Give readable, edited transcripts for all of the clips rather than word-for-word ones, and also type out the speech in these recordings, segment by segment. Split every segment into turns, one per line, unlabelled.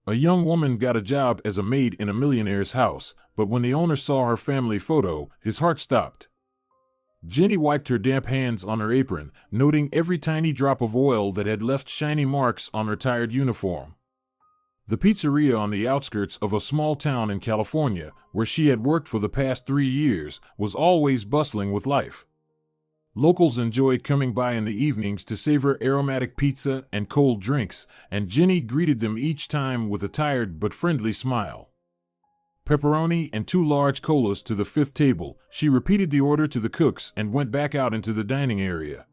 A young woman got a job as a maid in a millionaire's house, but when the owner saw her family photo, his heart stopped. Jenny wiped her damp hands on her apron, noting every tiny drop of oil that had left shiny marks on her tired uniform. The pizzeria on the outskirts of a small town in California, where she had worked for the past 3 years, was always bustling with life. Locals enjoyed coming by in the evenings to savor aromatic pizza and cold drinks, and Jenny greeted them each time with a tired but friendly smile. Pepperoni and 2 large colas to the 5th table, she repeated the order to the cooks and went back out into the dining area.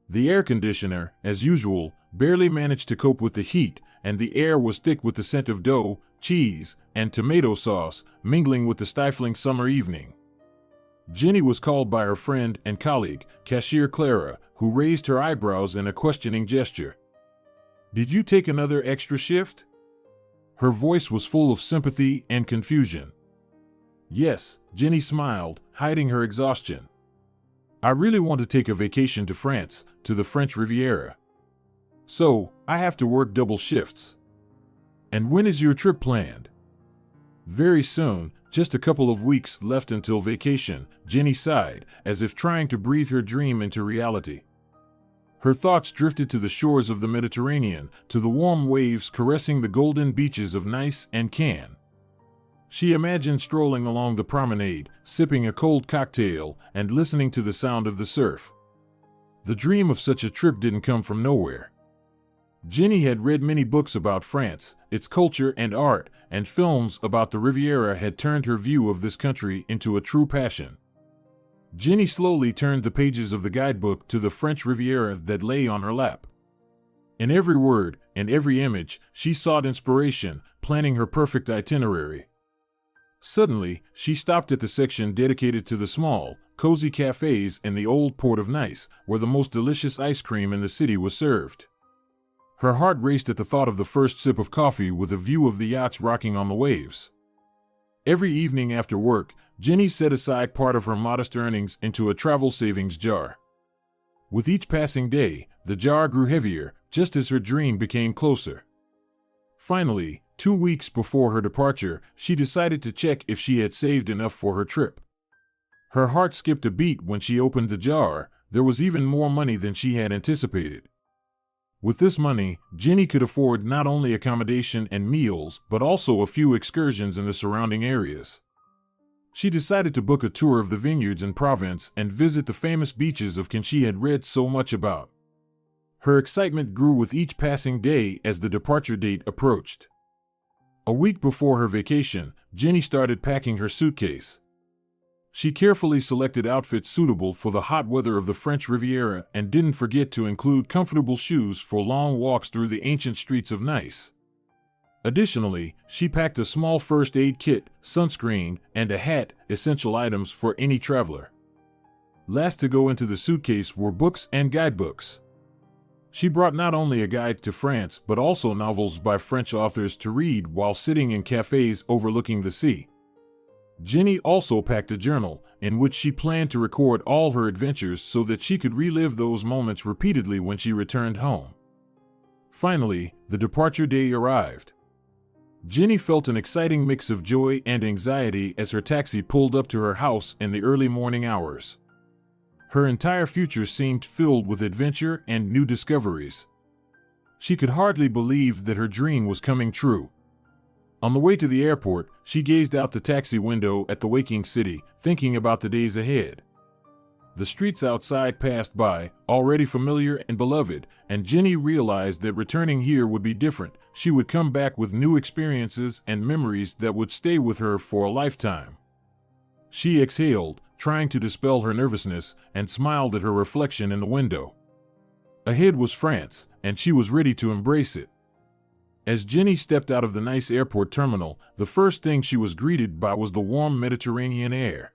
The air conditioner, as usual, barely managed to cope with the heat, and the air was thick with the scent of dough, cheese, and tomato sauce, mingling with the stifling summer evening. Jenny was called by her friend and colleague, cashier Clara, who raised her eyebrows in a questioning gesture. "Did you take another extra shift?" Her voice was full of sympathy and confusion. "Yes," Jenny smiled, hiding her exhaustion. "I really want to take a vacation to France, to the French Riviera. So, I have to work double shifts." "And when is your trip planned?" "Very soon, just a couple of weeks left until vacation," Jenny sighed, as if trying to breathe her dream into reality. Her thoughts drifted to the shores of the Mediterranean, to the warm waves caressing the golden beaches of Nice and Cannes. She imagined strolling along the promenade, sipping a cold cocktail, and listening to the sound of the surf. The dream of such a trip didn't come from nowhere. Jenny had read many books about France, its culture and art, and films about the Riviera had turned her view of this country into a true passion. Jenny slowly turned the pages of the guidebook to the French Riviera that lay on her lap. In every word and every image, she sought inspiration, planning her perfect itinerary. Suddenly, she stopped at the section dedicated to the small, cozy cafes in the old port of Nice, where the most delicious ice cream in the city was served. Her heart raced at the thought of the first sip of coffee with a view of the yachts rocking on the waves. Every evening after work, Jenny set aside part of her modest earnings into a travel savings jar. With each passing day, the jar grew heavier, just as her dream became closer. Finally, 2 weeks before her departure, she decided to check if she had saved enough for her trip. Her heart skipped a beat when she opened the jar. There was even more money than she had anticipated. With this money, Jenny could afford not only accommodation and meals, but also a few excursions in the surrounding areas. She decided to book a tour of the vineyards in Provence and visit the famous beaches of Cannes she had read so much about. Her excitement grew with each passing day as the departure date approached. A week before her vacation, Jenny started packing her suitcase. She carefully selected outfits suitable for the hot weather of the French Riviera and didn't forget to include comfortable shoes for long walks through the ancient streets of Nice. Additionally, she packed a small first aid kit, sunscreen, and a hat, essential items for any traveler. Last to go into the suitcase were books and guidebooks. She brought not only a guide to France but also novels by French authors to read while sitting in cafes overlooking the sea. Jenny also packed a journal, in which she planned to record all her adventures so that she could relive those moments repeatedly when she returned home. Finally, the departure day arrived. Jenny felt an exciting mix of joy and anxiety as her taxi pulled up to her house in the early morning hours. Her entire future seemed filled with adventure and new discoveries. She could hardly believe that her dream was coming true. On the way to the airport, she gazed out the taxi window at the waking city, thinking about the days ahead. The streets outside passed by, already familiar and beloved, and Jenny realized that returning here would be different. She would come back with new experiences and memories that would stay with her for a lifetime. She exhaled, trying to dispel her nervousness, and smiled at her reflection in the window. Ahead was France, and she was ready to embrace it. As Jenny stepped out of the Nice airport terminal, the first thing she was greeted by was the warm Mediterranean air.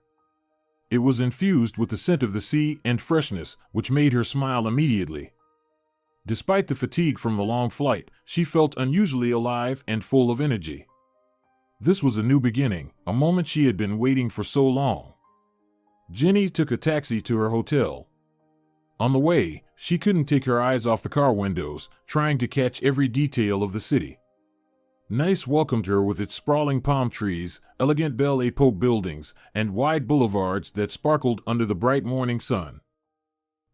It was infused with the scent of the sea and freshness, which made her smile immediately. Despite the fatigue from the long flight, she felt unusually alive and full of energy. This was a new beginning, a moment she had been waiting for so long. Jenny took a taxi to her hotel. On the way, she couldn't take her eyes off the car windows, trying to catch every detail of the city. Nice welcomed her with its sprawling palm trees, elegant Belle Epoque buildings, and wide boulevards that sparkled under the bright morning sun.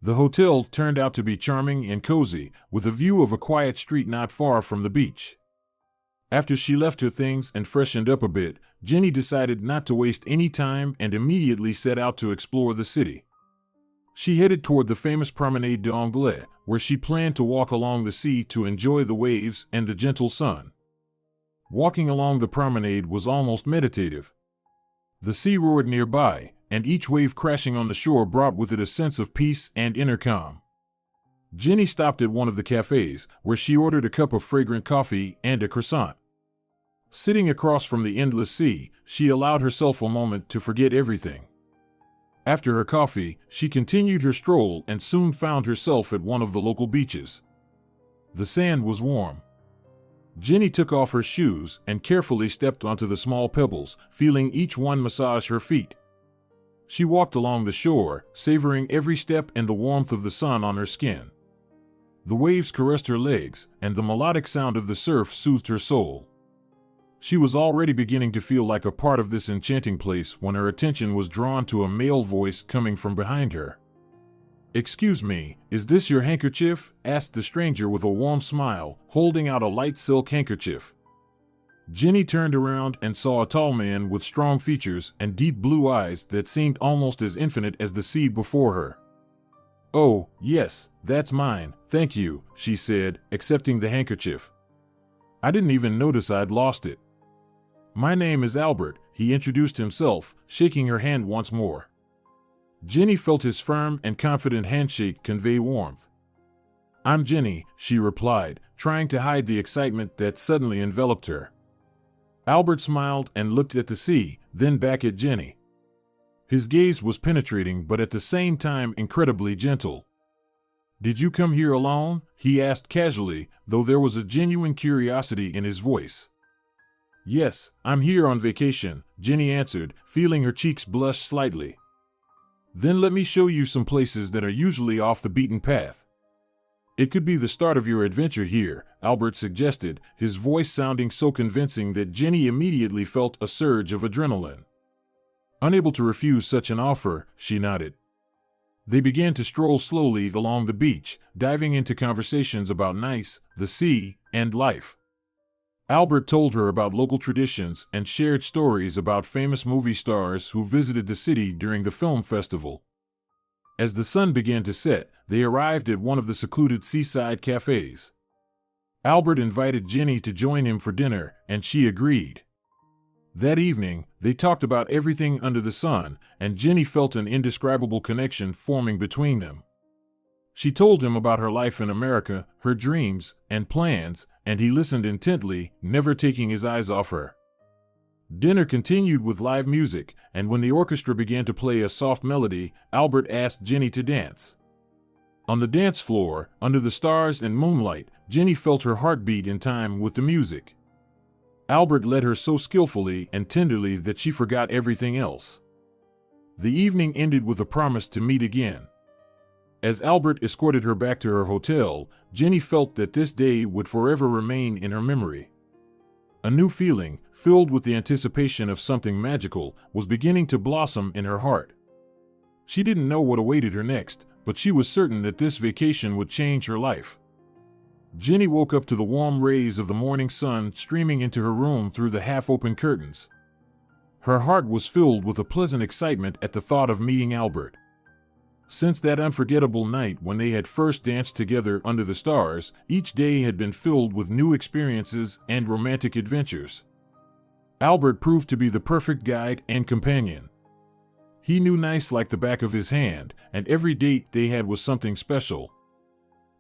The hotel turned out to be charming and cozy, with a view of a quiet street not far from the beach. After she left her things and freshened up a bit, Jenny decided not to waste any time and immediately set out to explore the city. She headed toward the famous Promenade d'Anglais, where she planned to walk along the sea to enjoy the waves and the gentle sun. Walking along the promenade was almost meditative. The sea roared nearby, and each wave crashing on the shore brought with it a sense of peace and inner calm. Jenny stopped at one of the cafes, where she ordered a cup of fragrant coffee and a croissant. Sitting across from the endless sea, she allowed herself a moment to forget everything. After her coffee, she continued her stroll and soon found herself at one of the local beaches. The sand was warm. Jenny took off her shoes and carefully stepped onto the small pebbles, feeling each one massage her feet. She walked along the shore, savoring every step and the warmth of the sun on her skin. The waves caressed her legs, and the melodic sound of the surf soothed her soul. She was already beginning to feel like a part of this enchanting place when her attention was drawn to a male voice coming from behind her. "Excuse me, is this your handkerchief?" asked the stranger with a warm smile, holding out a light silk handkerchief. Jenny turned around and saw a tall man with strong features and deep blue eyes that seemed almost as infinite as the sea before her. "Oh, yes, that's mine, thank you," she said, accepting the handkerchief. "I didn't even notice I'd lost it." "My name is Albert," he introduced himself, shaking her hand once more. Jenny felt his firm and confident handshake convey warmth. "I'm Jenny," she replied, trying to hide the excitement that suddenly enveloped her. Albert smiled and looked at the sea, then back at Jenny. His gaze was penetrating but at the same time incredibly gentle. "Did you come here alone?" he asked casually, though there was a genuine curiosity in his voice. "Yes, I'm here on vacation," Jenny answered, feeling her cheeks blush slightly. "Then let me show you some places that are usually off the beaten path." "It could be the start of your adventure here," Albert suggested, his voice sounding so convincing that Jenny immediately felt a surge of adrenaline. Unable to refuse such an offer, she nodded. They began to stroll slowly along the beach, diving into conversations about Nice, the sea, and life. Albert told her about local traditions and shared stories about famous movie stars who visited the city during the film festival. As the sun began to set, they arrived at one of the secluded seaside cafes. Albert invited Jenny to join him for dinner, and she agreed. That evening, they talked about everything under the sun, and Jenny felt an indescribable connection forming between them. She told him about her life in America, her dreams and plans, and he listened intently, never taking his eyes off her. Dinner continued with live music, and when the orchestra began to play a soft melody, Albert asked Jenny to dance. On the dance floor, under the stars and moonlight, Jenny felt her heart beat in time with the music. Albert led her so skillfully and tenderly that she forgot everything else. The evening ended with a promise to meet again. As Albert escorted her back to her hotel, Jenny felt that this day would forever remain in her memory. A new feeling, filled with the anticipation of something magical, was beginning to blossom in her heart. She didn't know what awaited her next, but she was certain that this vacation would change her life. Jenny woke up to the warm rays of the morning sun streaming into her room through the half-open curtains. Her heart was filled with a pleasant excitement at the thought of meeting Albert. Since that unforgettable night when they had first danced together under the stars, each day had been filled with new experiences and romantic adventures. Albert proved to be the perfect guide and companion. He knew Nice like the back of his hand, and every date they had was something special.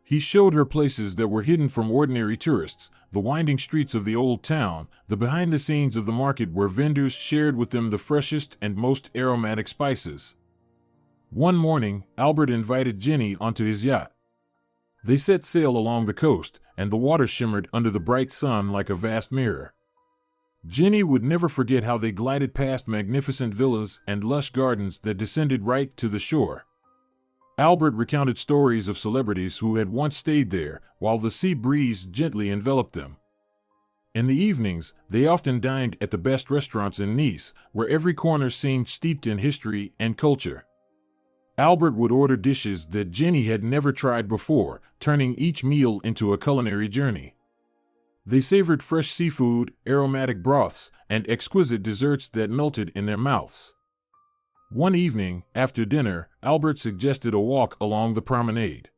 He showed her places that were hidden from ordinary tourists, the winding streets of the old town, the behind-the-scenes of the market where vendors shared with them the freshest and most aromatic spices. One morning, Albert invited Jenny onto his yacht. They set sail along the coast, and the water shimmered under the bright sun like a vast mirror. Jenny would never forget how they glided past magnificent villas and lush gardens that descended right to the shore. Albert recounted stories of celebrities who had once stayed there, while the sea breeze gently enveloped them. In the evenings, they often dined at the best restaurants in Nice, where every corner seemed steeped in history and culture. Albert would order dishes that Jenny had never tried before, turning each meal into a culinary journey. They savored fresh seafood, aromatic broths, and exquisite desserts that melted in their mouths. One evening, after dinner, Albert suggested a walk along the promenade.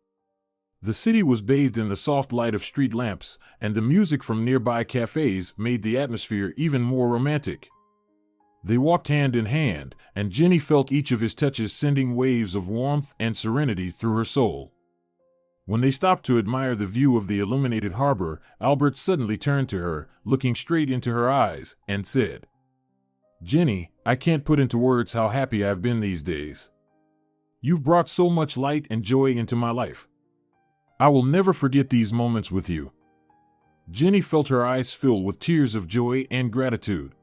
The city was bathed in the soft light of street lamps, and the music from nearby cafes made the atmosphere even more romantic. They walked hand in hand, and Jenny felt each of his touches sending waves of warmth and serenity through her soul. When they stopped to admire the view of the illuminated harbor, Albert suddenly turned to her, looking straight into her eyes, and said, "Jenny, I can't put into words how happy I've been these days. You've brought so much light and joy into my life. I will never forget these moments with you." Jenny felt her eyes fill with tears of joy and gratitude.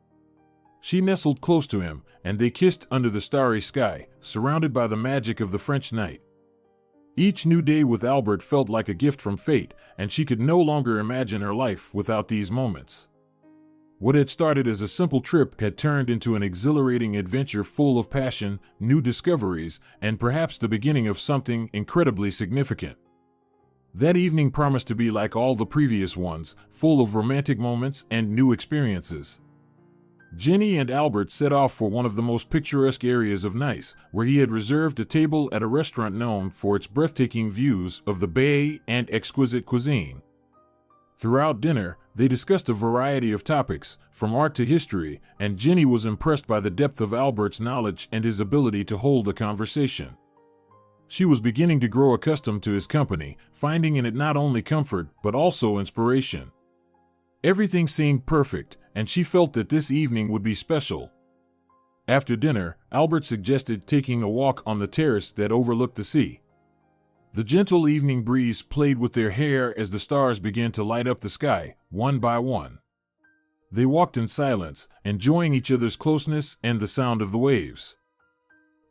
She nestled close to him, and they kissed under the starry sky, surrounded by the magic of the French night. Each new day with Albert felt like a gift from fate, and she could no longer imagine her life without these moments. What had started as a simple trip had turned into an exhilarating adventure full of passion, new discoveries, and perhaps the beginning of something incredibly significant. That evening promised to be like all the previous ones, full of romantic moments and new experiences. Jenny and Albert set off for one of the most picturesque areas of Nice, where he had reserved a table at a restaurant known for its breathtaking views of the bay and exquisite cuisine. Throughout dinner, they discussed a variety of topics, from art to history, and Jenny was impressed by the depth of Albert's knowledge and his ability to hold a conversation. She was beginning to grow accustomed to his company, finding in it not only comfort but also inspiration. Everything seemed perfect, and she felt that this evening would be special. After dinner, Albert suggested taking a walk on the terrace that overlooked the sea. The gentle evening breeze played with their hair as the stars began to light up the sky, one by one. They walked in silence, enjoying each other's closeness and the sound of the waves.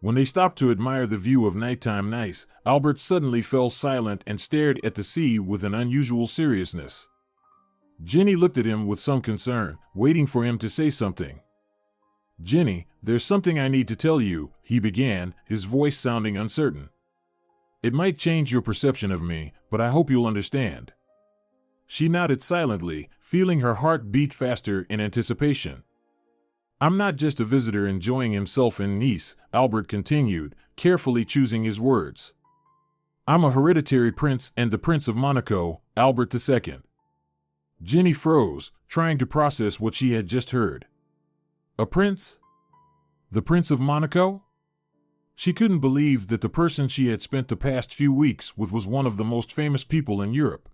When they stopped to admire the view of nighttime Nice, Albert suddenly fell silent and stared at the sea with an unusual seriousness. Jenny looked at him with some concern, waiting for him to say something. "Jenny, there's something I need to tell you," he began, his voice sounding uncertain. "It might change your perception of me, but I hope you'll understand." She nodded silently, feeling her heart beat faster in anticipation. "I'm not just a visitor enjoying himself in Nice," Albert continued, carefully choosing his words. "I'm a hereditary prince and the Prince of Monaco, Albert II." Jenny froze, trying to process what she had just heard. A prince? The Prince of Monaco? She couldn't believe that the person she had spent the past few weeks with was one of the most famous people in Europe.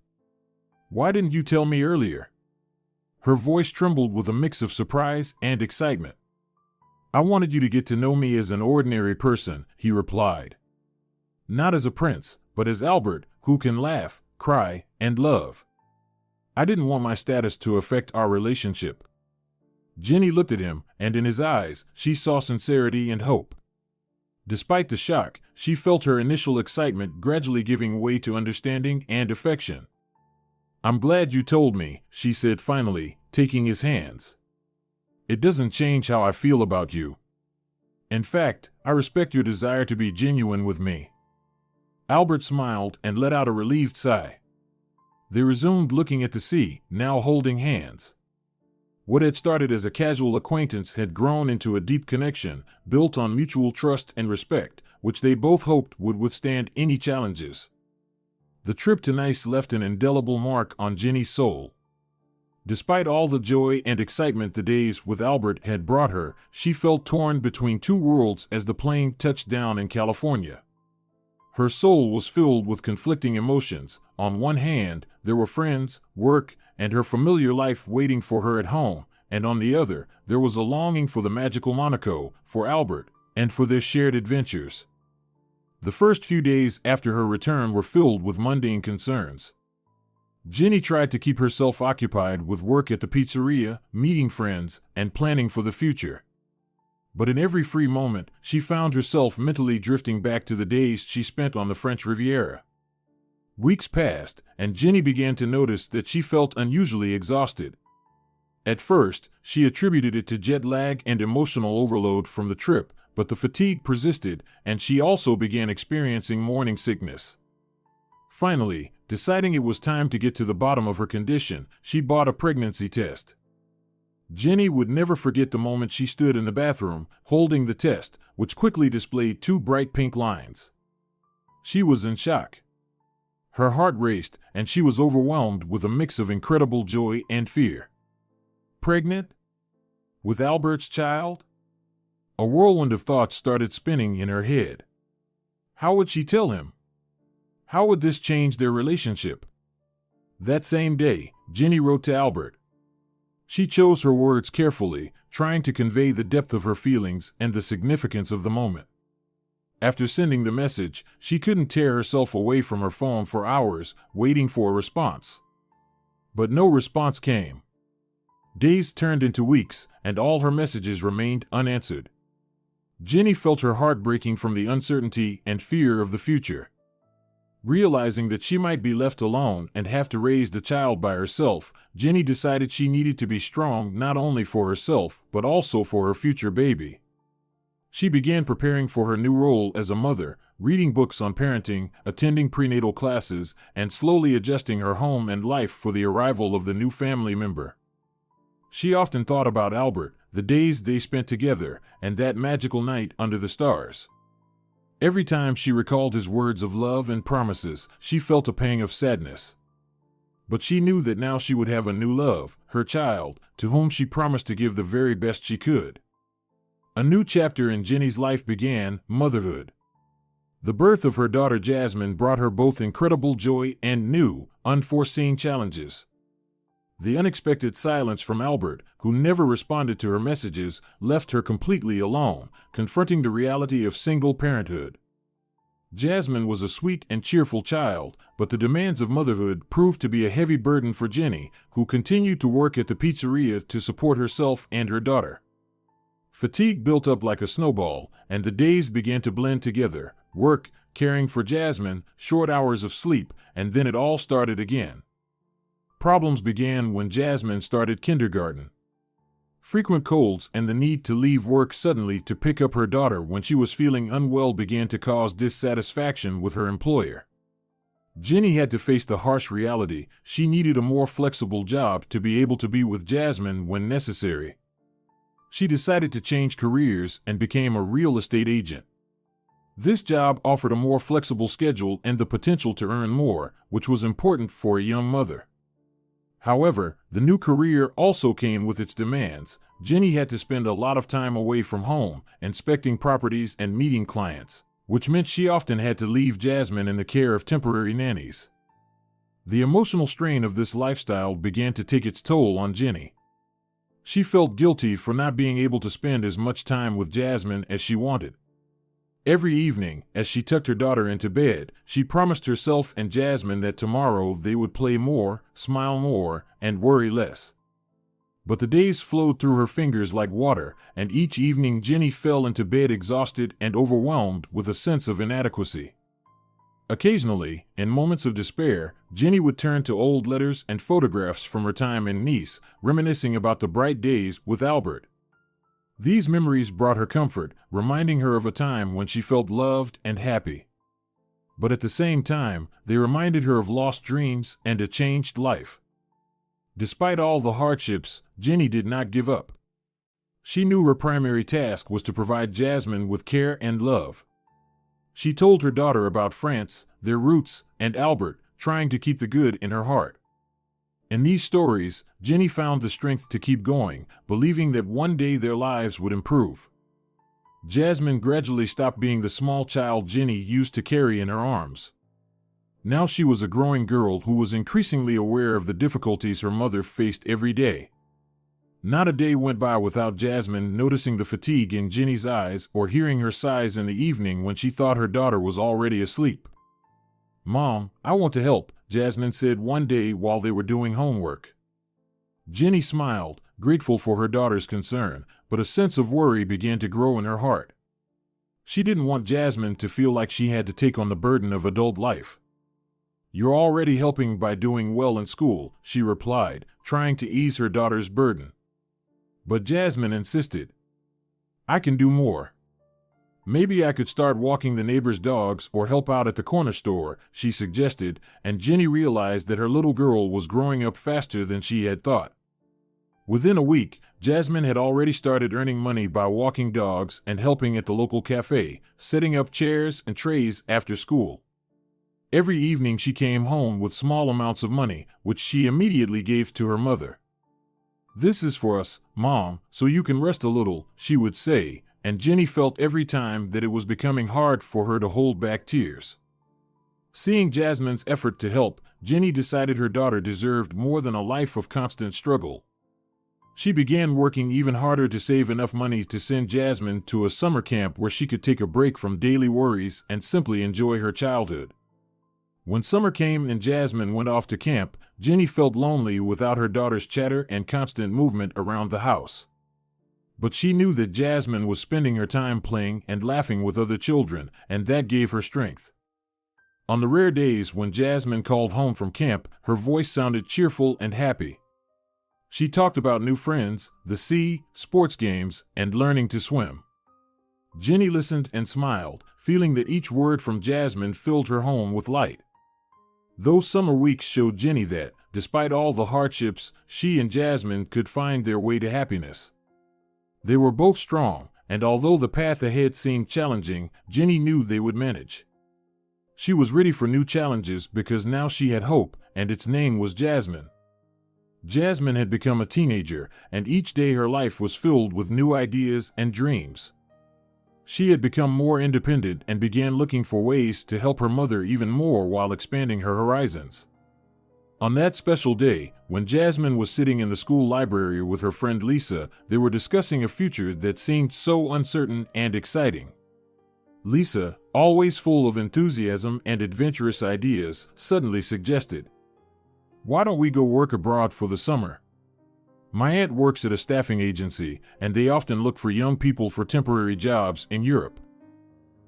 "Why didn't you tell me earlier?" Her voice trembled with a mix of surprise and excitement. "I wanted you to get to know me as an ordinary person," he replied. "Not as a prince, but as Albert, who can laugh, cry, and love. I didn't want my status to affect our relationship." Jenny looked at him, and in his eyes, she saw sincerity and hope. Despite the shock, she felt her initial excitement gradually giving way to understanding and affection. "I'm glad you told me," she said finally, taking his hands. "It doesn't change how I feel about you. In fact, I respect your desire to be genuine with me." Albert smiled and let out a relieved sigh. They resumed looking at the sea, now holding hands. What had started as a casual acquaintance had grown into a deep connection, built on mutual trust and respect, which they both hoped would withstand any challenges. The trip to Nice left an indelible mark on Jenny's soul. Despite all the joy and excitement the days with Albert had brought her, she felt torn between two worlds as the plane touched down in California. Her soul was filled with conflicting emotions. On one hand, there were friends, work, and her familiar life waiting for her at home, and on the other, there was a longing for the magical Monaco, for Albert, and for their shared adventures. The first few days after her return were filled with mundane concerns. Jenny tried to keep herself occupied with work at the pizzeria, meeting friends, and planning for the future. But in every free moment, she found herself mentally drifting back to the days she spent on the French Riviera. Weeks passed, and Jenny began to notice that she felt unusually exhausted. At first, she attributed it to jet lag and emotional overload from the trip, but the fatigue persisted, and she also began experiencing morning sickness. Finally, deciding it was time to get to the bottom of her condition, she bought a pregnancy test. Jenny would never forget the moment she stood in the bathroom, holding the test, which quickly displayed 2 bright pink lines. She was in shock. Her heart raced, and she was overwhelmed with a mix of incredible joy and fear. Pregnant? With Albert's child? A whirlwind of thoughts started spinning in her head. How would she tell him? How would this change their relationship? That same day, Jenny wrote to Albert. She chose her words carefully, trying to convey the depth of her feelings and the significance of the moment. After sending the message, she couldn't tear herself away from her phone for hours, waiting for a response. But no response came. Days turned into weeks, and all her messages remained unanswered. Jenny felt her heart breaking from the uncertainty and fear of the future. Realizing that she might be left alone and have to raise the child by herself, Jenny decided she needed to be strong not only for herself, but also for her future baby. She began preparing for her new role as a mother, reading books on parenting, attending prenatal classes, and slowly adjusting her home and life for the arrival of the new family member. She often thought about Albert, the days they spent together, and that magical night under the stars. Every time she recalled his words of love and promises, she felt a pang of sadness. But she knew that now she would have a new love, her child, to whom she promised to give the very best she could. A new chapter in Jenny's life began, motherhood. The birth of her daughter Jasmine brought her both incredible joy and new, unforeseen challenges. The unexpected silence from Albert, who never responded to her messages, left her completely alone, confronting the reality of single parenthood. Jasmine was a sweet and cheerful child, but the demands of motherhood proved to be a heavy burden for Jenny, who continued to work at the pizzeria to support herself and her daughter. Fatigue built up like a snowball, and the days began to blend together: work, caring for Jasmine, short hours of sleep, and then it all started again. Problems began when Jasmine started kindergarten. Frequent colds and the need to leave work suddenly to pick up her daughter when she was feeling unwell began to cause dissatisfaction with her employer. Jenny had to face the harsh reality: she needed a more flexible job to be able to be with Jasmine when necessary. She decided to change careers and became a real estate agent. This job offered a more flexible schedule and the potential to earn more, which was important for a young mother. However, the new career also came with its demands. Jenny had to spend a lot of time away from home, inspecting properties and meeting clients, which meant she often had to leave Jasmine in the care of temporary nannies. The emotional strain of this lifestyle began to take its toll on Jenny. She felt guilty for not being able to spend as much time with Jasmine as she wanted. Every evening, as she tucked her daughter into bed, she promised herself and Jasmine that tomorrow they would play more, smile more, and worry less. But the days flowed through her fingers like water, and each evening Jenny fell into bed exhausted and overwhelmed with a sense of inadequacy. Occasionally, in moments of despair, Jenny would turn to old letters and photographs from her time in Nice, reminiscing about the bright days with Albert. These memories brought her comfort, reminding her of a time when she felt loved and happy. But at the same time, they reminded her of lost dreams and a changed life. Despite all the hardships, Jenny did not give up. She knew her primary task was to provide Jasmine with care and love. She told her daughter about France, their roots, and Albert, trying to keep the good in her heart. In these stories, Jenny found the strength to keep going, believing that one day their lives would improve. Jasmine gradually stopped being the small child Jenny used to carry in her arms. Now she was a growing girl who was increasingly aware of the difficulties her mother faced every day. Not a day went by without Jasmine noticing the fatigue in Jenny's eyes or hearing her sighs in the evening when she thought her daughter was already asleep. "Mom, I want to help," Jasmine said one day while they were doing homework. Jenny smiled, grateful for her daughter's concern, but a sense of worry began to grow in her heart. She didn't want Jasmine to feel like she had to take on the burden of adult life. "You're already helping by doing well in school," she replied, trying to ease her daughter's burden. But Jasmine insisted. "I can do more. Maybe I could start walking the neighbor's dogs or help out at the corner store," she suggested, and Jenny realized that her little girl was growing up faster than she had thought. Within a week, Jasmine had already started earning money by walking dogs and helping at the local cafe, setting up chairs and trays after school. Every evening she came home with small amounts of money, which she immediately gave to her mother. "This is for us, Mom, so you can rest a little," she would say, and Jenny felt every time that it was becoming hard for her to hold back tears. Seeing Jasmine's effort to help, Jenny decided her daughter deserved more than a life of constant struggle. She began working even harder to save enough money to send Jasmine to a summer camp where she could take a break from daily worries and simply enjoy her childhood. When summer came and Jasmine went off to camp, Jenny felt lonely without her daughter's chatter and constant movement around the house. But she knew that Jasmine was spending her time playing and laughing with other children, and that gave her strength. On the rare days when Jasmine called home from camp, her voice sounded cheerful and happy. She talked about new friends, the sea, sports games, and learning to swim. Jenny listened and smiled, feeling that each word from Jasmine filled her home with light. Those summer weeks showed Jenny that, despite all the hardships, she and Jasmine could find their way to happiness. They were both strong, and although the path ahead seemed challenging, Jenny knew they would manage. She was ready for new challenges because now she had hope, and its name was Jasmine. Jasmine had become a teenager, and each day her life was filled with new ideas and dreams. She had become more independent and began looking for ways to help her mother even more while expanding her horizons. On that special day, when Jasmine was sitting in the school library with her friend Lisa, they were discussing a future that seemed so uncertain and exciting. Lisa, always full of enthusiasm and adventurous ideas, suddenly suggested, "Why don't we go work abroad for the summer? My aunt works at a staffing agency, and they often look for young people for temporary jobs in Europe.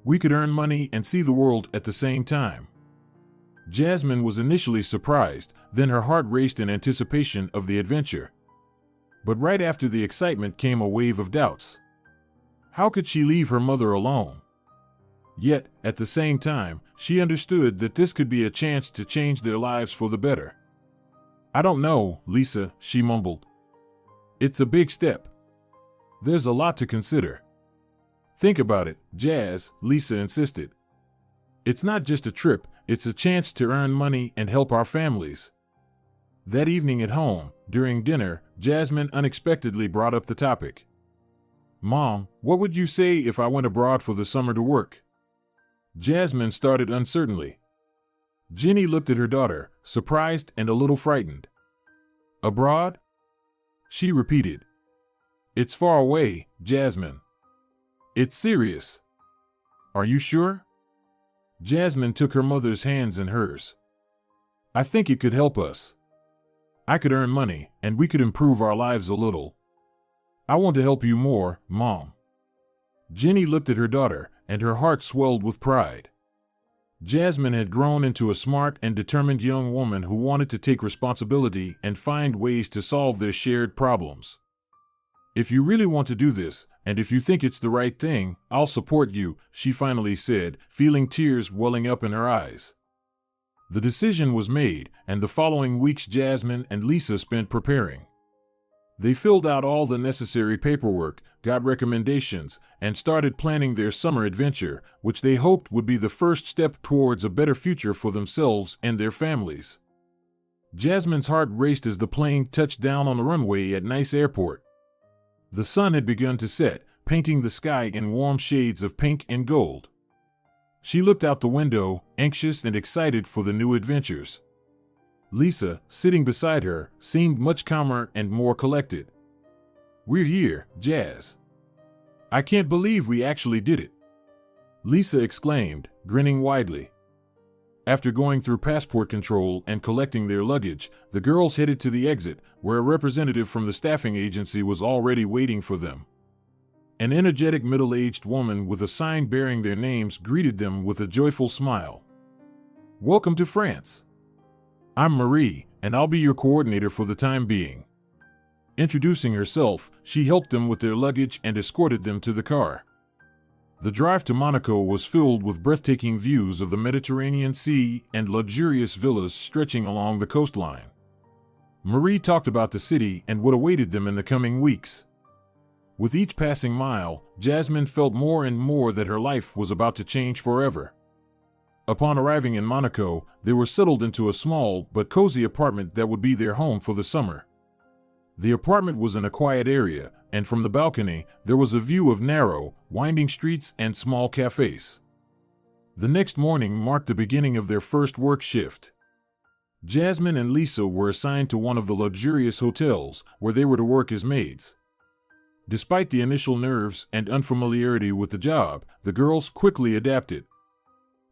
We could earn money and see the world at the same time." Jasmine was initially surprised, then her heart raced in anticipation of the adventure. But right after the excitement came a wave of doubts. How could she leave her mother alone? Yet, at the same time, she understood that this could be a chance to change their lives for the better. "I don't know, Lisa," she mumbled. "It's a big step. There's a lot to consider." "Think about it, Jazz," Lisa insisted. "It's not just a trip, it's a chance to earn money and help our families." That evening at home, during dinner, Jasmine unexpectedly brought up the topic. "Mom, what would you say if I went abroad for the summer to work?" Jasmine started uncertainly. Jenny looked at her daughter, surprised and a little frightened. "Abroad?" she repeated. "It's far away, Jasmine. It's serious. Are you sure?" Jasmine took her mother's hands in hers. "I think it could help us. I could earn money, and we could improve our lives a little. I want to help you more, Mom." Jenny looked at her daughter, and her heart swelled with pride. Jasmine had grown into a smart and determined young woman who wanted to take responsibility and find ways to solve their shared problems. "If you really want to do this, and if you think it's the right thing, I'll support you," she finally said, feeling tears welling up in her eyes. The decision was made, and the following weeks Jasmine and Lisa spent preparing. They filled out all the necessary paperwork, got recommendations, and started planning their summer adventure, which they hoped would be the first step towards a better future for themselves and their families. Jasmine's heart raced as the plane touched down on the runway at Nice Airport. The sun had begun to set, painting the sky in warm shades of pink and gold. She looked out the window, anxious and excited for the new adventures. Lisa, sitting beside her, seemed much calmer and more collected. "We're here, Jazz. I can't believe we actually did it," Lisa exclaimed, grinning widely. After going through passport control and collecting their luggage, the girls headed to the exit, where a representative from the staffing agency was already waiting for them. An energetic middle-aged woman with a sign bearing their names greeted them with a joyful smile. "Welcome to France. I'm Marie, and I'll be your coordinator for the time being." Introducing herself, she helped them with their luggage and escorted them to the car. The drive to Monaco was filled with breathtaking views of the Mediterranean Sea and luxurious villas stretching along the coastline. Marie talked about the city and what awaited them in the coming weeks. With each passing mile, Jasmine felt more and more that her life was about to change forever. Upon arriving in Monaco, they were settled into a small but cozy apartment that would be their home for the summer. The apartment was in a quiet area, and from the balcony, there was a view of narrow, winding streets and small cafes. The next morning marked the beginning of their first work shift. Jasmine and Lisa were assigned to one of the luxurious hotels, where they were to work as maids. Despite the initial nerves and unfamiliarity with the job, the girls quickly adapted.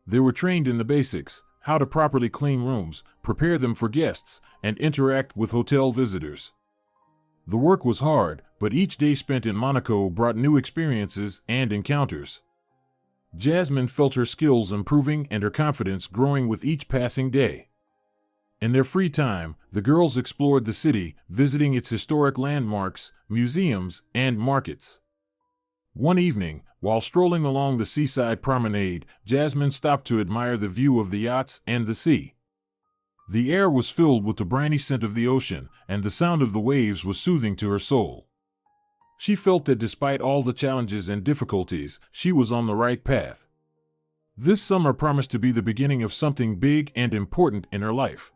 They were trained in the basics: how to properly clean rooms, prepare them for guests, and interact with hotel visitors. The work was hard, but each day spent in Monaco brought new experiences and encounters. Jasmine felt her skills improving and her confidence growing with each passing day. In their free time, the girls explored the city, visiting its historic landmarks, museums, and markets. One evening, while strolling along the seaside promenade, Jasmine stopped to admire the view of the yachts and the sea. The air was filled with the briny scent of the ocean, and the sound of the waves was soothing to her soul. She felt that despite all the challenges and difficulties, she was on the right path. This summer promised to be the beginning of something big and important in her life.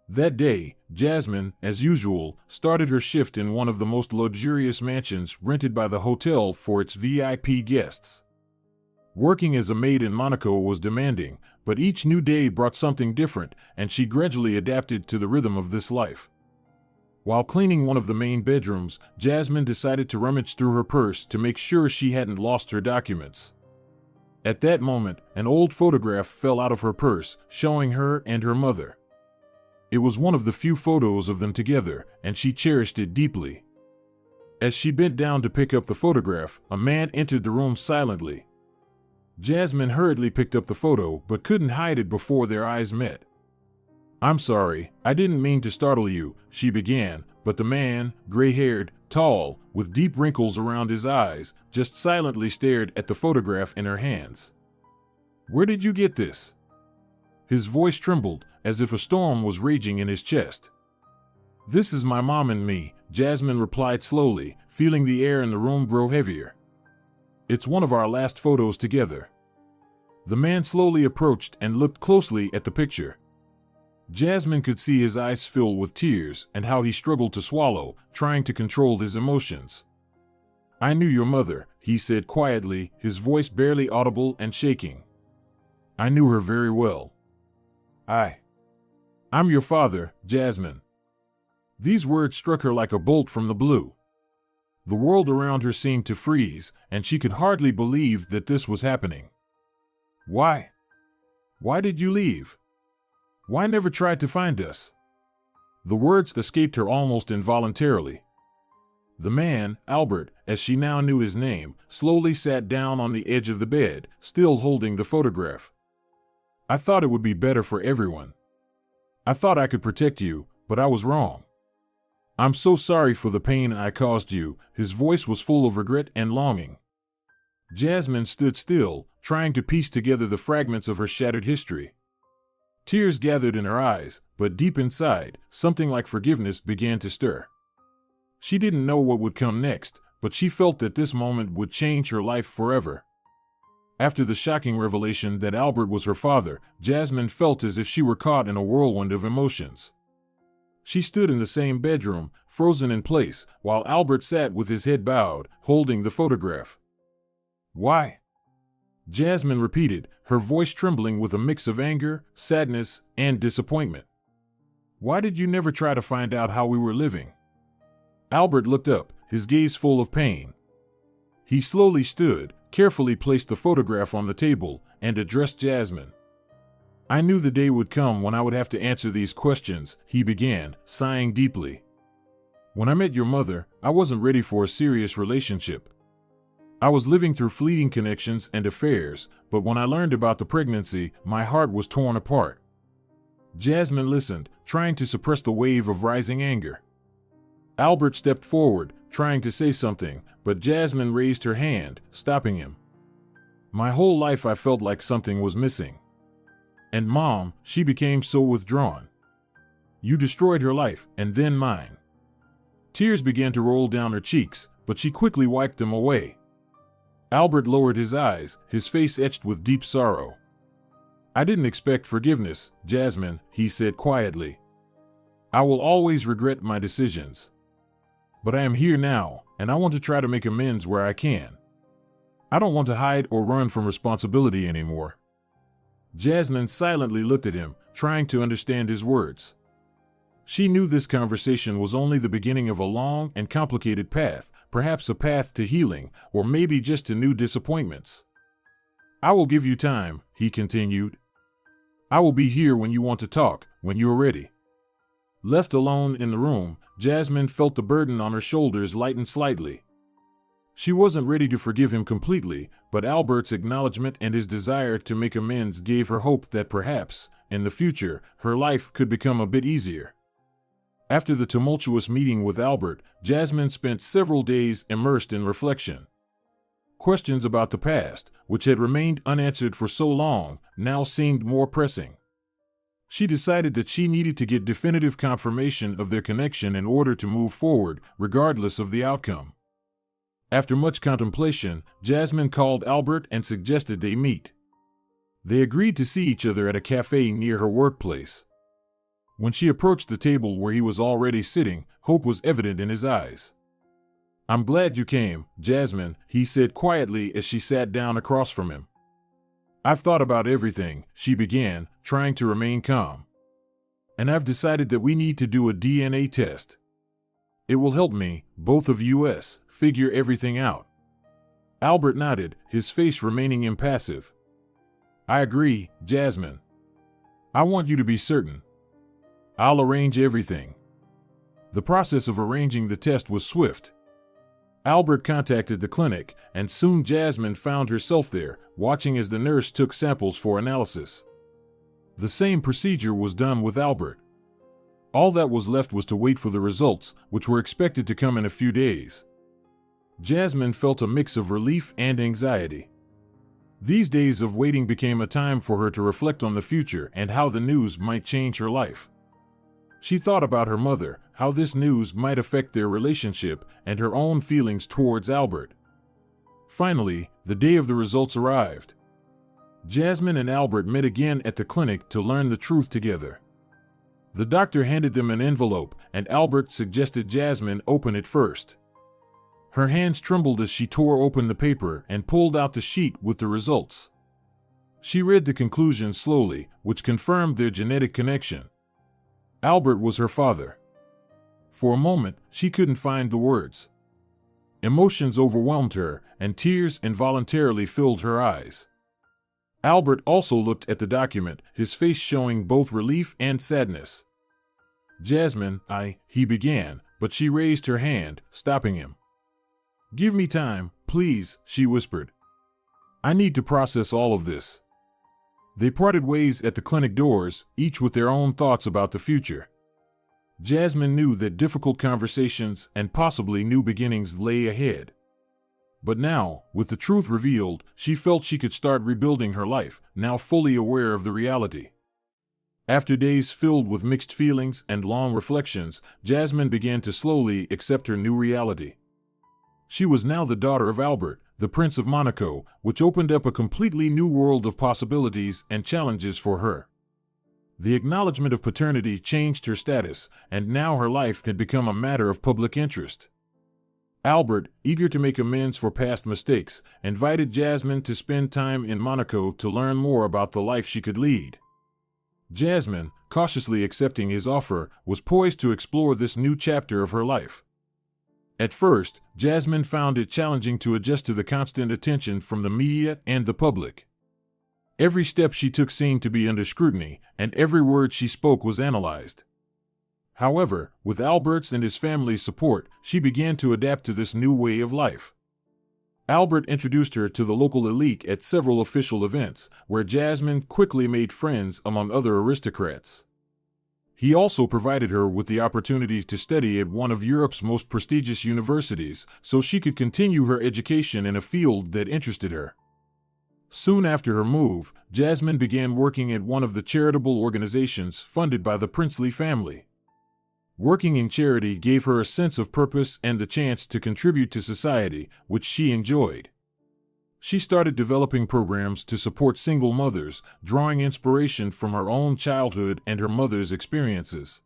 That day, Jasmine, as usual, started her shift in one of the most luxurious mansions rented by the hotel for its VIP guests. Working as a maid in Monaco was demanding, but each new day brought something different, and she gradually adapted to the rhythm of this life. While cleaning one of the main bedrooms, Jasmine decided to rummage through her purse to make sure she hadn't lost her documents. At that moment, an old photograph fell out of her purse, showing her and her mother. It was one of the few photos of them together, and she cherished it deeply. As she bent down to pick up the photograph, a man entered the room silently. Jasmine hurriedly picked up the photo but couldn't hide it before their eyes met. "I'm sorry, I didn't mean to startle you," she began, but the man, gray-haired, tall, with deep wrinkles around his eyes, just silently stared at the photograph in her hands. "Where did you get this?" His voice trembled, as if a storm was raging in his chest. "This is my mom and me," Jasmine replied slowly, feeling the air in the room grow heavier. "It's one of our last photos together." The man slowly approached and looked closely at the picture. Jasmine could see his eyes fill with tears and how he struggled to swallow, trying to control his emotions. "I knew your mother," he said quietly, his voice barely audible and shaking. "I knew her very well. I'm your father, Jasmine." These words struck her like a bolt from the blue. The world around her seemed to freeze, and she could hardly believe that this was happening. "Why? Why did you leave? Why never try to find us?" The words escaped her almost involuntarily. The man, Albert, as she now knew his name, slowly sat down on the edge of the bed, still holding the photograph. "I thought it would be better for everyone. I thought I could protect you, but I was wrong. I'm so sorry for the pain I caused you." His voice was full of regret and longing. Jasmine stood still, trying to piece together the fragments of her shattered history. Tears gathered in her eyes, but deep inside, something like forgiveness began to stir. She didn't know what would come next, but she felt that this moment would change her life forever. After the shocking revelation that Albert was her father, Jasmine felt as if she were caught in a whirlwind of emotions. She stood in the same bedroom, frozen in place, while Albert sat with his head bowed, holding the photograph. "Why?" Jasmine repeated, her voice trembling with a mix of anger, sadness, and disappointment. "Why did you never try to find out how we were living?" Albert looked up, his gaze full of pain. He slowly stood, carefully placed the photograph on the table, and addressed Jasmine. "I knew the day would come when I would have to answer these questions," he began, sighing deeply. "When I met your mother, I wasn't ready for a serious relationship. I was living through fleeting connections and affairs, but when I learned about the pregnancy, my heart was torn apart. Jasmine listened, trying to suppress the wave of rising anger. Albert stepped forward, trying to say something, but Jasmine raised her hand, stopping him. My whole life I felt like something was missing. And Mom, she became so withdrawn. You destroyed her life, and then mine. Tears began to roll down her cheeks, but she quickly wiped them away. Albert lowered his eyes, his face etched with deep sorrow. I didn't expect forgiveness, Jasmine, he said quietly. I will always regret my decisions. But I am here now, and I want to try to make amends where I can. I don't want to hide or run from responsibility anymore. Jasmine silently looked at him, trying to understand his words. She knew this conversation was only the beginning of a long and complicated path, perhaps a path to healing, or maybe just to new disappointments. I will give you time, he continued. I will be here when you want to talk, when you are ready. Left alone in the room, Jasmine felt the burden on her shoulders lighten slightly. She wasn't ready to forgive him completely, but Albert's acknowledgement and his desire to make amends gave her hope that perhaps, in the future, her life could become a bit easier. After the tumultuous meeting with Albert, Jasmine spent several days immersed in reflection. Questions about the past, which had remained unanswered for so long, now seemed more pressing. She decided that she needed to get definitive confirmation of their connection in order to move forward, regardless of the outcome. After much contemplation, Jasmine called Albert and suggested they meet. They agreed to see each other at a cafe near her workplace. When she approached the table where he was already sitting, hope was evident in his eyes. I'm glad you came, Jasmine, he said quietly as she sat down across from him. I've thought about everything, she began, trying to remain calm. And I've decided that we need to do a DNA test. It will help me, both of us, figure everything out. Albert nodded, his face remaining impassive. I agree, Jasmine. I want you to be certain. I'll arrange everything. The process of arranging the test was swift. Albert contacted the clinic, and soon Jasmine found herself there, watching as the nurse took samples for analysis. The same procedure was done with Albert. All that was left was to wait for the results, which were expected to come in a few days. Jasmine felt a mix of relief and anxiety. These days of waiting became a time for her to reflect on the future and how the news might change her life. She thought about her mother, how this news might affect their relationship, and her own feelings towards Albert. Finally, the day of the results arrived. Jasmine and Albert met again at the clinic to learn the truth together. The doctor handed them an envelope, and Albert suggested Jasmine open it first. Her hands trembled as she tore open the paper and pulled out the sheet with the results. She read the conclusion slowly, which confirmed their genetic connection. Albert was her father. For a moment, she couldn't find the words. Emotions overwhelmed her, and tears involuntarily filled her eyes. Albert also looked at the document, his face showing both relief and sadness. Jasmine, he began, but she raised her hand, stopping him. Give me time, please, she whispered. I need to process all of this. They parted ways at the clinic doors, each with their own thoughts about the future. Jasmine knew that difficult conversations and possibly new beginnings lay ahead. But now, with the truth revealed, she felt she could start rebuilding her life, now fully aware of the reality. After days filled with mixed feelings and long reflections, Jasmine began to slowly accept her new reality. She was now the daughter of Albert, the Prince of Monaco, which opened up a completely new world of possibilities and challenges for her. The acknowledgement of paternity changed her status, and now her life had become a matter of public interest. Albert, eager to make amends for past mistakes, invited Jasmine to spend time in Monaco to learn more about the life she could lead. Jasmine, cautiously accepting his offer, was poised to explore this new chapter of her life. At first, Jasmine found it challenging to adjust to the constant attention from the media and the public. Every step she took seemed to be under scrutiny, and every word she spoke was analyzed. However, with Albert's and his family's support, she began to adapt to this new way of life. Albert introduced her to the local elite at several official events, where Jasmine quickly made friends among other aristocrats. He also provided her with the opportunity to study at one of Europe's most prestigious universities, so she could continue her education in a field that interested her. Soon after her move, Jasmine began working at one of the charitable organizations funded by the princely family. Working in charity gave her a sense of purpose and the chance to contribute to society, which she enjoyed. She started developing programs to support single mothers, drawing inspiration from her own childhood and her mother's experiences.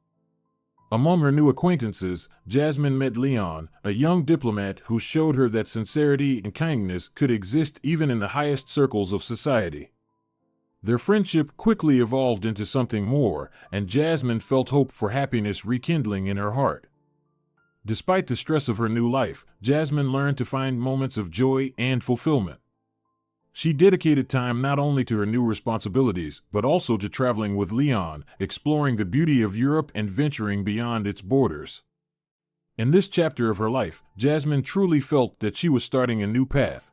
Among her new acquaintances, Jasmine met Leon, a young diplomat who showed her that sincerity and kindness could exist even in the highest circles of society. Their friendship quickly evolved into something more, and Jasmine felt hope for happiness rekindling in her heart. Despite the stress of her new life, Jasmine learned to find moments of joy and fulfillment. She dedicated time not only to her new responsibilities, but also to traveling with Leon, exploring the beauty of Europe and venturing beyond its borders. In this chapter of her life, Jasmine truly felt that she was starting a new path.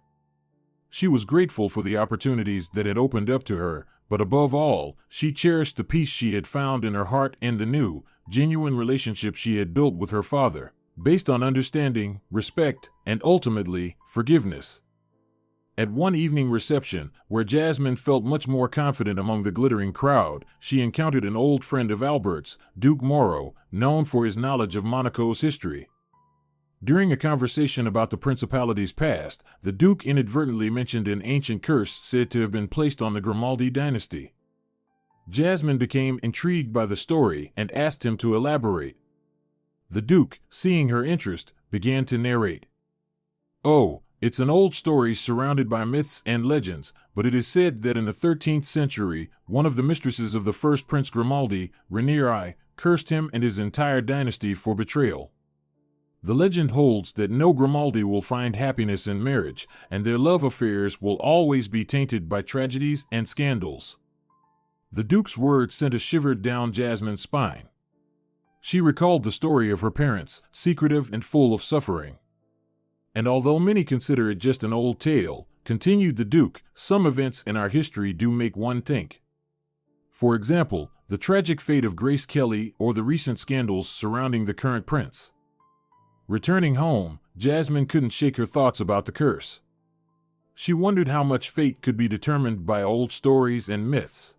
She was grateful for the opportunities that had opened up to her, but above all, she cherished the peace she had found in her heart and the new, genuine relationship she had built with her father, based on understanding, respect, and ultimately, forgiveness. At one evening reception, where Jasmine felt much more confident among the glittering crowd, she encountered an old friend of Albert's, Duke Moreau, known for his knowledge of Monaco's history. During a conversation about the principality's past, the Duke inadvertently mentioned an ancient curse said to have been placed on the Grimaldi dynasty. Jasmine became intrigued by the story and asked him to elaborate. The Duke, seeing her interest, began to narrate. "Oh, it's an old story surrounded by myths and legends, but it is said that in the 13th century, one of the mistresses of the first Prince Grimaldi, Ranieri, cursed him and his entire dynasty for betrayal. The legend holds that no Grimaldi will find happiness in marriage, and their love affairs will always be tainted by tragedies and scandals." The Duke's words sent a shiver down Jasmine's spine. She recalled the story of her parents, secretive and full of suffering. "And although many consider it just an old tale," continued the Duke, "some events in our history do make one think. For example, the tragic fate of Grace Kelly or the recent scandals surrounding the current prince." Returning home, Jasmine couldn't shake her thoughts about the curse. She wondered how much fate could be determined by old stories and myths.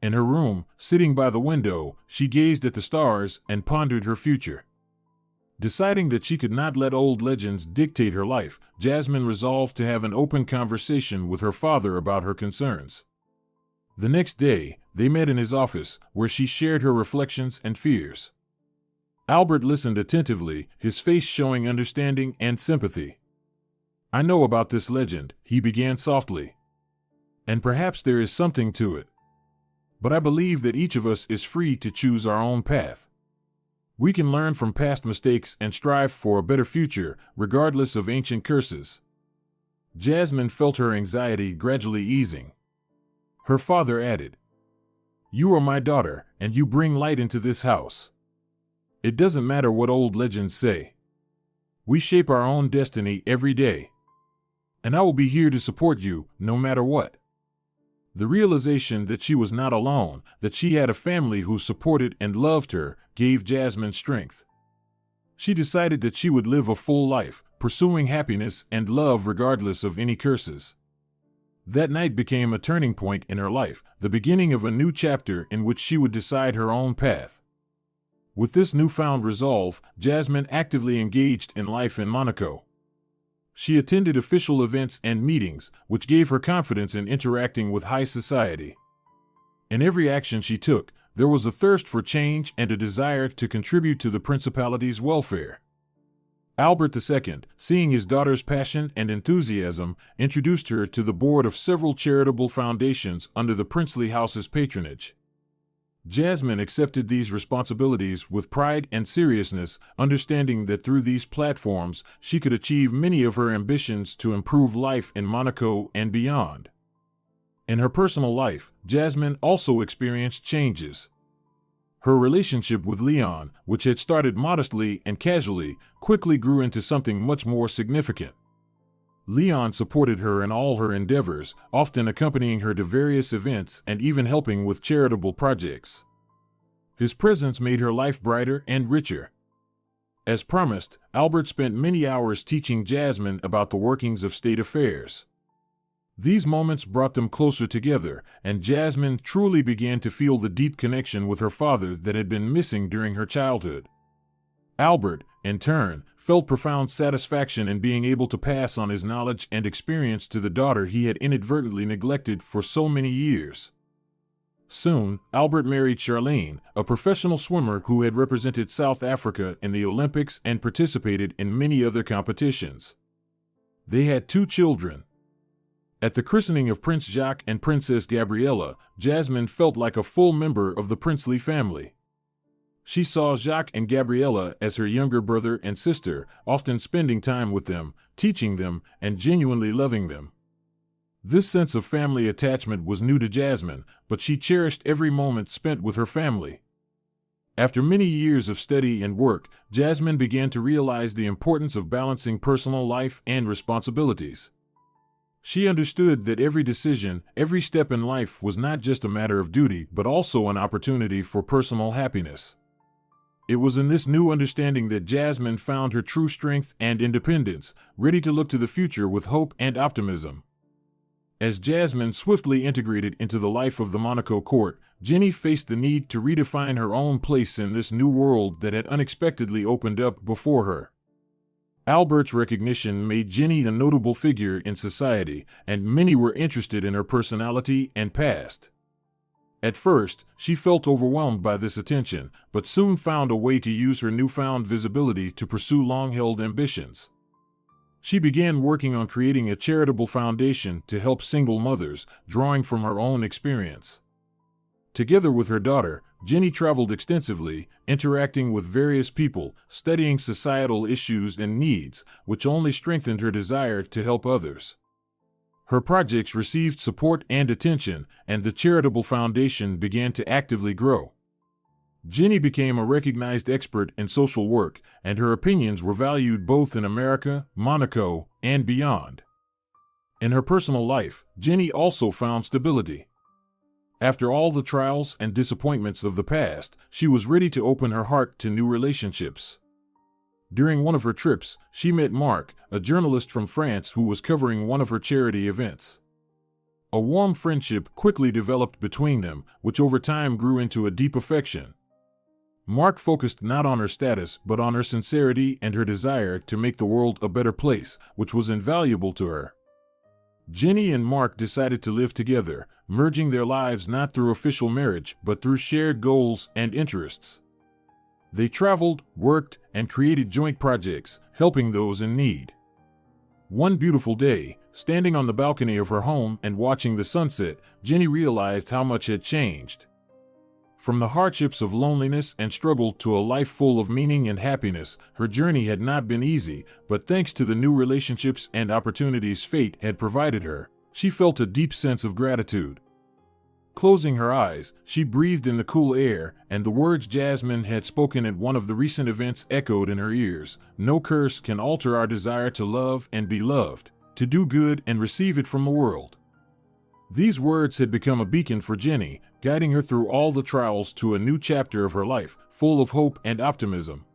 In her room, sitting by the window, she gazed at the stars and pondered her future. Deciding that she could not let old legends dictate her life, Jasmine resolved to have an open conversation with her father about her concerns. The next day, they met in his office, where she shared her reflections and fears. Albert listened attentively, his face showing understanding and sympathy. "I know about this legend," he began softly. "And perhaps there is something to it. But I believe that each of us is free to choose our own path. We can learn from past mistakes and strive for a better future, regardless of ancient curses." Jasmine felt her anxiety gradually easing. Her father added, "You are my daughter, and you bring light into this house. It doesn't matter what old legends say. We shape our own destiny every day. And I will be here to support you, no matter what." The realization that she was not alone, that she had a family who supported and loved her, gave Jasmine strength. She decided that she would live a full life, pursuing happiness and love regardless of any curses. That night became a turning point in her life, the beginning of a new chapter in which she would decide her own path. With this newfound resolve, Jasmine actively engaged in life in Monaco. She attended official events and meetings, which gave her confidence in interacting with high society. In every action she took, there was a thirst for change and a desire to contribute to the principality's welfare. Albert II, seeing his daughter's passion and enthusiasm, introduced her to the board of several charitable foundations under the princely house's patronage. Jasmine accepted these responsibilities with pride and seriousness, understanding that through these platforms she could achieve many of her ambitions to improve life in Monaco and beyond. In her personal life, Jasmine also experienced changes. Her relationship with Leon, which had started modestly and casually, quickly grew into something much more significant. Leon supported her in all her endeavors, often accompanying her to various events and even helping with charitable projects. His presence made her life brighter and richer. As promised, Albert spent many hours teaching Jasmine about the workings of state affairs. These moments brought them closer together, and Jasmine truly began to feel the deep connection with her father that had been missing during her childhood. Albert, in turn, felt profound satisfaction in being able to pass on his knowledge and experience to the daughter he had inadvertently neglected for so many years. Soon, Albert married Charlene, a professional swimmer who had represented South Africa in the Olympics and participated in many other competitions. They had 2 children. At the christening of Prince Jacques and Princess Gabriella, Jasmine felt like a full member of the princely family. She saw Jacques and Gabriella as her younger brother and sister, often spending time with them, teaching them, and genuinely loving them. This sense of family attachment was new to Jasmine, but she cherished every moment spent with her family. After many years of study and work, Jasmine began to realize the importance of balancing personal life and responsibilities. She understood that every decision, every step in life was not just a matter of duty, but also an opportunity for personal happiness. It was in this new understanding that Jasmine found her true strength and independence, ready to look to the future with hope and optimism. As Jasmine swiftly integrated into the life of the Monaco court, Jenny faced the need to redefine her own place in this new world that had unexpectedly opened up before her. Albert's recognition made Jenny a notable figure in society, and many were interested in her personality and past. At first, she felt overwhelmed by this attention, but soon found a way to use her newfound visibility to pursue long-held ambitions. She began working on creating a charitable foundation to help single mothers, drawing from her own experience. Together with her daughter, Jenny traveled extensively, interacting with various people, studying societal issues and needs, which only strengthened her desire to help others. Her projects received support and attention, and the charitable foundation began to actively grow. Jenny became a recognized expert in social work, and her opinions were valued both in America, Monaco, and beyond. In her personal life, Jenny also found stability. After all the trials and disappointments of the past, she was ready to open her heart to new relationships. During one of her trips, she met Mark, a journalist from France who was covering one of her charity events. A warm friendship quickly developed between them, which over time grew into a deep affection. Mark focused not on her status, but on her sincerity and her desire to make the world a better place, which was invaluable to her. Jenny and Mark decided to live together, merging their lives not through official marriage, but through shared goals and interests. They traveled, worked, and created joint projects, helping those in need. One beautiful day, standing on the balcony of her home and watching the sunset, Jenny realized how much had changed. From the hardships of loneliness and struggle to a life full of meaning and happiness, her journey had not been easy, but thanks to the new relationships and opportunities fate had provided her, she felt a deep sense of gratitude. Closing her eyes, she breathed in the cool air, and the words Jasmine had spoken at one of the recent events echoed in her ears. No curse can alter our desire to love and be loved, to do good and receive it from the world. These words had become a beacon for Jenny, guiding her through all the trials to a new chapter of her life, full of hope and optimism.